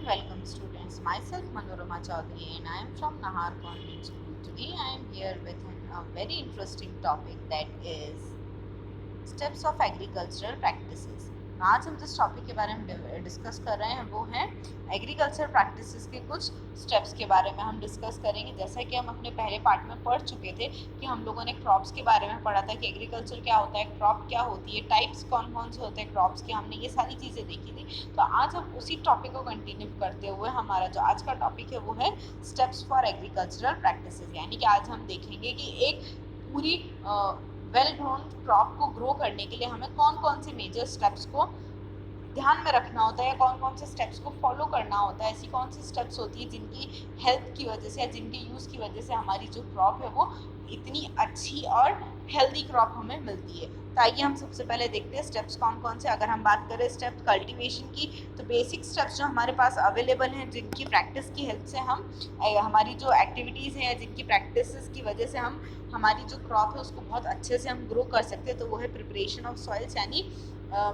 welcome students. Myself Manorama Chaudhary and I am from Nahar Convent School. Today I am here with a very interesting topic that is steps of agricultural practices. आज हम जिस topic के बारे में discuss कर रहे हैं वो है एग्रीकल्चर प्रैक्टिसेस के कुछ स्टेप्स के बारे में हम डिस्कस करेंगे। जैसा कि हम अपने पहले पार्ट में पढ़ चुके थे कि हम लोगों ने क्रॉप्स के बारे में पढ़ा था कि एग्रीकल्चर क्या होता है, क्रॉप क्या होती है, टाइप्स कौन कौन से होते हैं क्रॉप्स के, हमने ये सारी चीज़ें देखी थी। तो आज हम उसी टॉपिक को कंटिन्यू करते हुए हमारा जो आज का टॉपिक है वो है स्टेप्स फॉर एग्रीकल्चरल प्रैक्टिसेस। यानी कि आज हम देखेंगे कि एक पूरी वेल ग्रोन क्रॉप को ग्रो करने के लिए हमें कौन कौन से मेजर स्टेप्स को ध्यान में रखना होता है या कौन कौन से स्टेप्स को फॉलो करना होता है। ऐसी कौन सी स्टेप्स होती है जिनकी हेल्थ की वजह से या जिनके यूज़ की वजह से हमारी जो क्रॉप है वो इतनी अच्छी और हेल्दी क्रॉप हमें मिलती है। तो आइए हम सबसे पहले देखते हैं स्टेप्स कौन कौन से। अगर हम बात करें स्टेप कल्टीवेशन की तो बेसिक स्टेप्स जो हमारे पास अवेलेबल हैं जिनकी प्रैक्टिस की हेल्प से हम हमारी जो एक्टिविटीज़ हैं या जिनकी प्रैक्टिस की वजह से हम हमारी जो क्रॉप है उसको बहुत अच्छे से हम ग्रो कर सकते हैं, तो वो है प्रिपरेशन ऑफ सॉइल्स यानी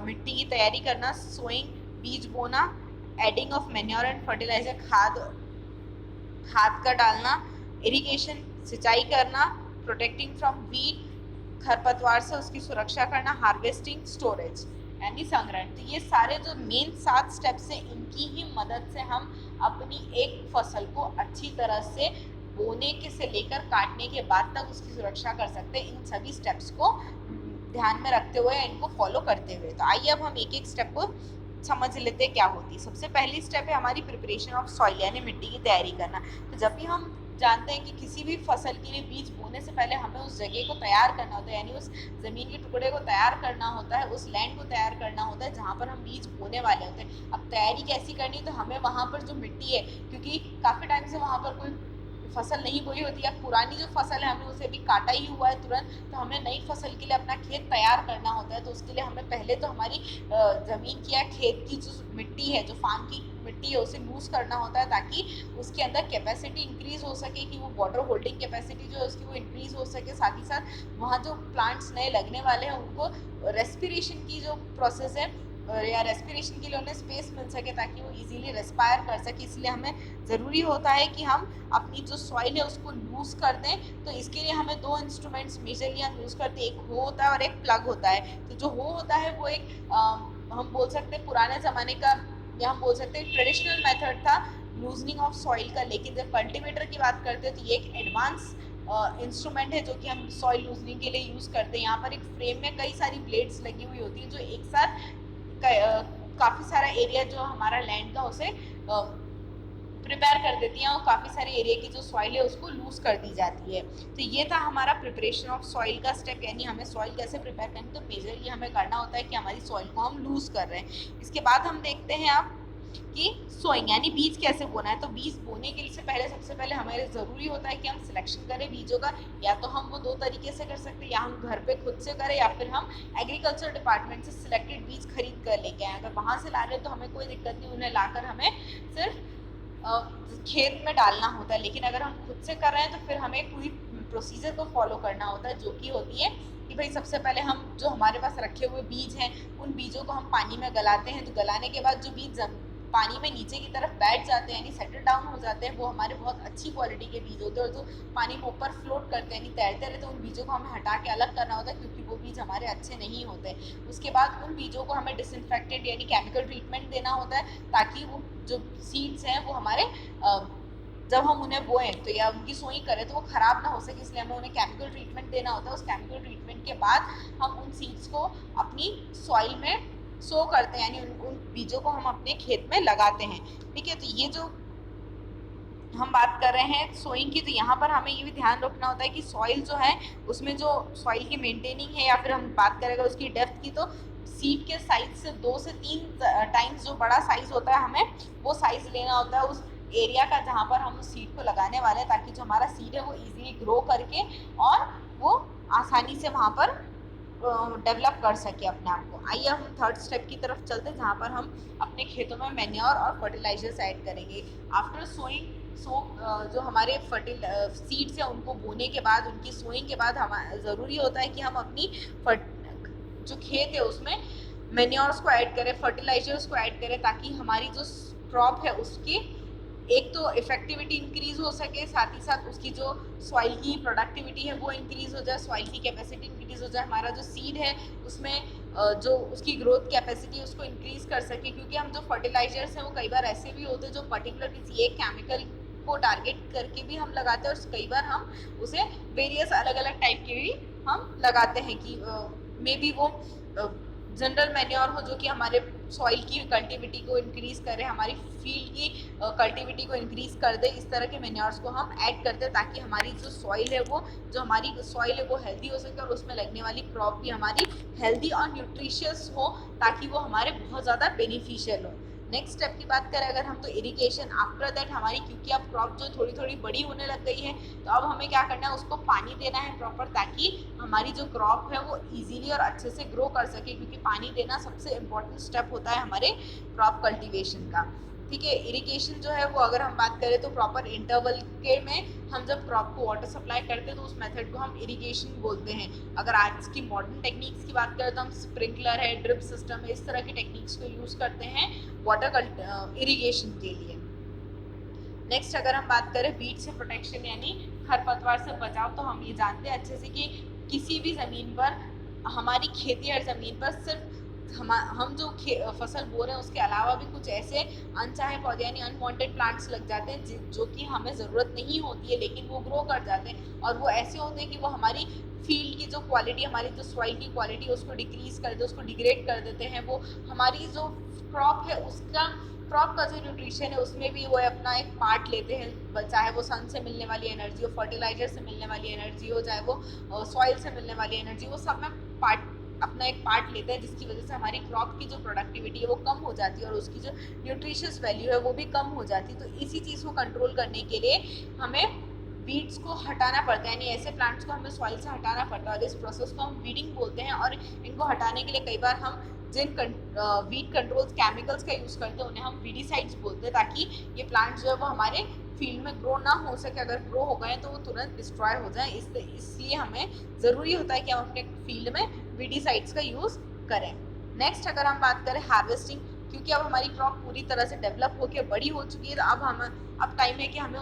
मिट्टी की तैयारी करना, सोइंग बीज बोना, adding of manure and fertiliser खाद का डालना, इरिगेशन सिंचाई करना, प्रोटेक्टिंग फ्रॉम वीड खरपतवार से उसकी सुरक्षा करना, हार्वेस्टिंग स्टोरेज यानी संग्रहण। तो ये सारे जो मेन 7 स्टेप्स हैं इनकी ही मदद से हम अपनी एक फसल को अच्छी तरह से बोने के से लेकर काटने के बाद तक उसकी सुरक्षा कर सकते हैं, इन सभी स्टेप्स को ध्यान में रखते हुए इनको फॉलो करते हुए। तो आइए अब हम एक एक स्टेप को समझ लेते हैं क्या होती है। सबसे पहली स्टेप है हमारी प्रिपरेशन ऑफ सॉइल यानी मिट्टी की तैयारी करना। तो जब भी हम जानते हैं कि किसी भी फसल के लिए बीज बोने से पहले हमें उस जगह को तैयार करना होता है, यानी उस ज़मीन के टुकड़े को तैयार करना होता है, उस लैंड को तैयार करना होता है जहाँ पर हम बीज बोने वाले होते हैं। अब तैयारी कैसी करनी, तो हमें वहाँ पर जो मिट्टी है, क्योंकि काफ़ी टाइम से वहाँ पर कोई फसल नहीं बोई होती है, पुरानी जो फसल है हमें उसे भी काटा ही हुआ है तुरंत, तो हमें नई फसल के लिए अपना खेत तैयार करना होता है। तो उसके लिए हमें पहले तो हमारी ज़मीन की या खेत की जो मिट्टी है, जो फार्म की मिट्टी है, उसे लूज़ करना होता है ताकि उसके अंदर कैपेसिटी इंक्रीज़ हो सके, कि वो वाटर होल्डिंग कैपेसिटी जो है उसकी वो इंक्रीज़ हो सके। साथ ही साथ वहाँ जो प्लांट्स नए लगने वाले हैं उनको रेस्पिरेशन की जो प्रोसेस है या रेस्पिरेशन के लिए उन्हें स्पेस मिल सके ताकि वो इजीली रेस्पायर कर सके। इसलिए हमें ज़रूरी होता है कि हम अपनी जो सॉइल है उसको लूज़ कर दें। तो इसके लिए हमें 2 इंस्ट्रूमेंट्स मेजरली हम यूज़ करते हैं, एक हो होता है और एक प्लग होता है। तो जो हो होता है वो एक हम बोल सकते हैं पुराने ज़माने का या हम बोल सकते हैं ट्रेडिशनल मेथड था लूजनिंग ऑफ सॉइल का। लेकिन जब कल्टीवेटर की बात करते हैं तो ये एक एडवांस इंस्ट्रूमेंट है जो कि हम सॉइल लूजनिंग के लिए यूज़ करते हैं। यहाँ पर एक फ्रेम में कई सारी ब्लेड्स लगी हुई होती हैं जो एक साथ काफ़ी सारा एरिया जो हमारा लैंड का उसे प्रिपेयर कर देती हैं और काफ़ी सारे एरिया की जो सॉइल है उसको लूज़ कर दी जाती है। तो ये था हमारा प्रिपरेशन ऑफ सॉइल का स्टेप, यानी हमें सॉइल कैसे प्रिपेयर करनी। तो मेजरली हमें करना होता है कि हमारी सॉइल को हम लूज़ कर रहे हैं। इसके बाद हम देखते हैं अब कि सोइंग यानी बीज कैसे बोना है। तो बीज बोने के लिए पहले सबसे पहले हमें ज़रूरी होता है कि हम सिलेक्शन करें बीजों का। या तो हम वो 2 तरीके से कर सकते हैं, या हम घर पे खुद से करें या फिर हम एग्रीकल्चर डिपार्टमेंट से सिलेक्टेड बीज खरीद कर लेके आए। अगर वहाँ से ला रहे हैं तो हमें कोई दिक्कत नहीं, उन्हें लाकर हमें सिर्फ खेत में डालना होता है। लेकिन अगर हम खुद से कर रहे हैं तो फिर हमें पूरी प्रोसीजर को फॉलो करना होता है, जो कि होती है कि भाई सबसे पहले हम जो हमारे पास रखे हुए बीज हैं उन बीजों को हम पानी में गलाते हैं। तो गलाने के बाद जो बीज पानी में नीचे की तरफ बैठ जाते हैं यानी सेटल डाउन हो जाते हैं, वो हमारे बहुत अच्छी क्वालिटी के बीज होते हैं। और जो पानी में ऊपर फ्लोट करते हैं यानी तैरते रहते हैं, उन बीजों को हमें हटा के अलग करना होता है क्योंकि वो बीज हमारे अच्छे नहीं होते। उसके बाद उन बीजों को हमें डिसइंफेक्टेड यानी केमिकल ट्रीटमेंट देना होता है ताकि वो जो सीड्स हैं वो हमारे जब हम उन्हें बोएं तो या उनकी सोई करें तो वो ख़राब ना हो सके, इसलिए हमें उन्हें केमिकल ट्रीटमेंट देना होता है। उस केमिकल ट्रीटमेंट के बाद हम उन सीड्स को अपनी सॉइल में सो करते हैं, यानी उन बीजों को हम अपने खेत में लगाते हैं। ठीक है, तो ये जो हम बात कर रहे हैं सोइंग की, तो यहाँ पर हमें ये भी ध्यान रखना होता है कि सॉइल जो है उसमें जो सॉइल की मेंटेनिंग है या फिर हम बात करेंगे उसकी डेप्थ की, तो सीड के साइज से 2 से 3 टाइम्स जो बड़ा साइज होता है हमें वो साइज लेना होता है उस एरिया का जहाँ पर हम उस सीड को लगाने वाले हैं, ताकि जो हमारा सीड है वो इजीली ग्रो करके और वो आसानी से वहाँ पर डेवलप कर सके अपने आप को। आइए हम 3rd स्टेप की तरफ चलते हैं जहाँ पर हम अपने खेतों में मैन्योर और फर्टिलाइजर्स ऐड करेंगे। आफ्टर सोइंग जो हमारे सीड्स हैं उनको बोने के बाद, उनकी सोइंग के बाद हमारा ज़रूरी होता है कि हम अपनी जो खेत है उसमें मैन्योर्स को ऐड करें, फर्टिलाइजर्स को ऐड करें, ताकि हमारी जो क्रॉप है उसकी एक तो इफेक्टिविटी इंक्रीज हो सके, साथ ही साथ उसकी जो सॉइल की प्रोडक्टिविटी है वो इंक्रीज हो जाए, सॉइल की कैपेसिटी इंक्रीज हो जाए, हमारा जो सीड है उसमें जो उसकी ग्रोथ कैपेसिटी उसको इंक्रीज कर सके। क्योंकि हम जो फर्टिलाइजर्स हैं वो कई बार ऐसे भी होते हैं जो पर्टिकुलर किसी एक केमिकल को टारगेट करके भी हम लगाते हैं, और कई बार हम उसे वेरियस अलग अलग टाइप के भी हम लगाते हैं कि मे बी वो जनरल मैन्योर हो जो कि हमारे सॉइल की कल्टिविटी को इंक्रीज करे, हमारी फील्ड की कल्टिविटी को इंक्रीज कर दे। इस तरह के मैन्योर्स को हम ऐड करते हैं ताकि हमारी जो सॉइल है वो हेल्दी हो सके और उसमें लगने वाली क्रॉप भी हमारी हेल्दी और न्यूट्रिशियस हो, ताकि वो हमारे बहुत ज़्यादा बेनिफिशियल हो। नेक्स्ट स्टेप की बात करें अगर हम, तो इरिगेशन। आफ्टर दैट हमारी, क्योंकि अब क्रॉप जो थोड़ी थोड़ी बड़ी होने लग गई है, तो अब हमें क्या करना है, उसको पानी देना है प्रॉपर, ताकि हमारी जो क्रॉप है वो इजीली और अच्छे से ग्रो कर सके। क्योंकि पानी देना सबसे इम्पोर्टेंट स्टेप होता है हमारे क्रॉप कल्टीवेशन का। ठीक है, इरिगेशन जो है वो अगर हम बात करें तो प्रॉपर इंटरवल के में हम जब क्रॉप को वाटर सप्लाई करते हैं तो उस मेथड को हम इरिगेशन बोलते हैं। अगर आज की मॉडर्न टेक्निक्स की बात करें तो हम स्प्रिंकलर है, ड्रिप सिस्टम है, इस तरह की टेक्निक्स को यूज करते हैं वाटर इरिगेशन के लिए। नेक्स्ट अगर हम बात करें वीड से प्रोटेक्शन यानी खरपतवार से बचाव, तो हम ये जानते हैं अच्छे से कि किसी भी ज़मीन पर, हमारी खेती हर ज़मीन पर सिर्फ हम जो फसल बो रहे हैं उसके अलावा भी कुछ ऐसे अनचाहे पौधे यानी अनवांटेड प्लांट्स लग जाते हैं जो कि हमें ज़रूरत नहीं होती है, लेकिन वो ग्रो कर जाते हैं। और वो ऐसे होते हैं कि वो हमारी फील्ड की जो क्वालिटी, हमारी जो सॉइल की क्वालिटी उसको डिक्रीज कर देते, उसको डिग्रेड कर देते हैं। वो हमारी जो क्रॉप है उसका, क्रॉप का जो न्यूट्रिशन है उसमें भी वो अपना एक पार्ट लेते हैं, चाहे वो सन से मिलने वाली एनर्जी हो, फर्टिलाइजर से मिलने वाली एनर्जी हो, चाहे वो सॉइल से मिलने वाली एनर्जी, वो सब में अपना एक पार्ट लेते हैं, जिसकी वजह से हमारी क्रॉप की जो प्रोडक्टिविटी है वो कम हो जाती है और उसकी जो न्यूट्रिशियस वैल्यू है वो भी कम हो जाती है। तो इसी चीज़ को कंट्रोल करने के लिए हमें वीड्स को हटाना पड़ता है, यानी ऐसे प्लांट्स को हमें सॉइल से हटाना पड़ता है, और इस प्रोसेस को हम वीडिंग बोलते हैं। और इनको हटाने के लिए कई बार हम जिन वीड कंट्रोल केमिकल्स का यूज़ करते हैं उन्हें हम वीडीसाइड्स बोलते हैं, ताकि ये प्लांट्स जो है वो हमारे फील्ड में ग्रो ना हो सके। अगर ग्रो हो गए तो वो तुरंत डिस्ट्रॉय हो जाए, इसलिए हमें ज़रूरी होता है कि हम अपने फील्ड में वीडीसाइड्स का यूज़ करें। नेक्स्ट अगर हम बात करें हार्वेस्टिंग, क्योंकि अब हमारी क्रॉप पूरी तरह से डेवलप होकर बड़ी हो चुकी है, तो अब टाइम है कि हमें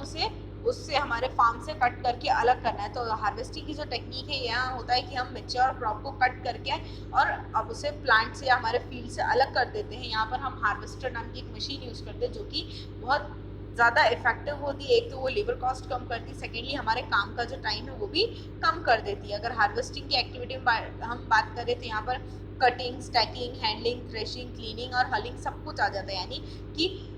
उससे हमारे फार्म से कट करके अलग करना है। तो हार्वेस्टिंग की जो टेक्निक है यहाँ होता है कि हम मैच्योर क्रॉप को कट करके और अब उसे प्लांट से या हमारे फील्ड से अलग कर देते हैं। यहाँ पर हम हार्वेस्टर नाम की एक मशीन यूज़ करते हैं जो कि बहुत ज़्यादा इफेक्टिव होती है। एक तो वो लेबर कॉस्ट कम करती है, सेकेंडली हमारे काम का जो टाइम है वो भी कम कर देती है। अगर हार्वेस्टिंग की एक्टिविटी में हम बात करें तो यहाँ पर cutting, stacking, handling, threshing, cleaning और हलिंग सब कुछ आ जाता है। यानी कि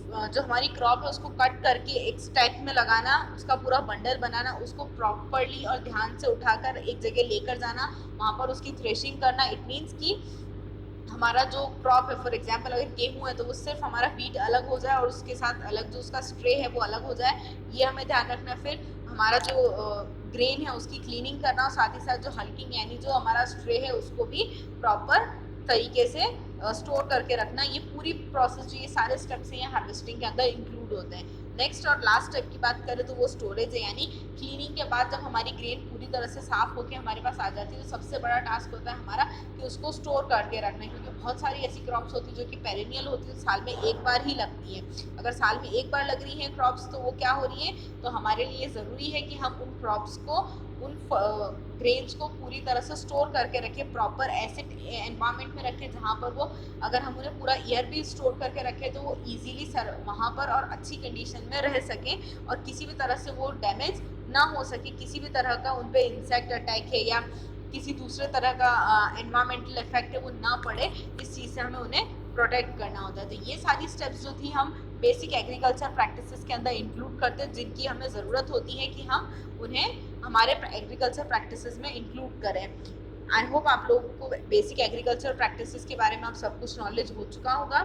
जो हमारी क्रॉप है उसको कट करके एक स्टैक में लगाना, उसका पूरा बंडल बनाना, उसको प्रॉपरली और ध्यान से उठाकर एक जगह लेकर जाना, वहाँ पर उसकी थ्रेशिंग करना। इट मीन्स कि हमारा जो क्रॉप है, फॉर एग्जांपल अगर गेहूं है तो वो सिर्फ हमारा वीट अलग हो जाए और उसके साथ अलग जो उसका स्ट्रे है वो अलग हो जाए, ये हमें ध्यान रखना है। फिर हमारा जो ग्रेन है उसकी क्लीनिंग करना, और साथ ही साथ जो हल्किंग यानी जो हमारा स्ट्रे है उसको भी प्रॉपर तरीके से स्टोर करके रखना। ये पूरी प्रोसेस जो ये सारे स्टेप्स हैं हार्वेस्टिंग के अंदर इंक्लूड होते हैं। नेक्स्ट और लास्ट स्टेप की बात करें तो वो स्टोरेज है, यानी क्लीनिंग के बाद जब हमारी ग्रेन पूरी तरह से साफ होकर हमारे पास आ जाती है तो सबसे बड़ा टास्क होता है हमारा कि उसको स्टोर करके रखना है। क्योंकि बहुत सारी ऐसी क्रॉप्स होती है जो कि पेरेनियल होती है, साल में एक बार ही लगती है। अगर साल में एक बार लग रही है क्रॉप्स तो वो क्या हो रही है, तो हमारे लिए ज़रूरी है कि हम उन क्रॉप्स को, उन ग्रेन्स को पूरी तरह से स्टोर करके रखें, प्रॉपर ऐसे एनवायरनमेंट में रखें जहाँ पर वो, अगर हम उन्हें पूरा ईयर भी स्टोर करके रखें तो वो इजीली वहाँ पर और अच्छी कंडीशन में रह सकें और किसी भी तरह से वो डैमेज ना हो सके, किसी भी तरह का उन पे इंसेक्ट अटैक है या किसी दूसरे तरह का एनवायरमेंटल इफेक्ट है वो ना पड़े। इस चीज़ से हमें उन्हें प्रोटेक्ट करना होता है। तो ये सारी स्टेप्स जो थी हम बेसिक एग्रीकल्चर प्रैक्टिसेस के अंदर इंक्लूड करते हैं, जिनकी हमें ज़रूरत होती है कि हम उन्हें हमारे एग्रीकल्चर प्रैक्टिसेस में इंक्लूड करें। आई होप आप लोगों को बेसिक एग्रीकल्चर प्रैक्टिसेस के बारे में अब सब कुछ नॉलेज हो चुका होगा।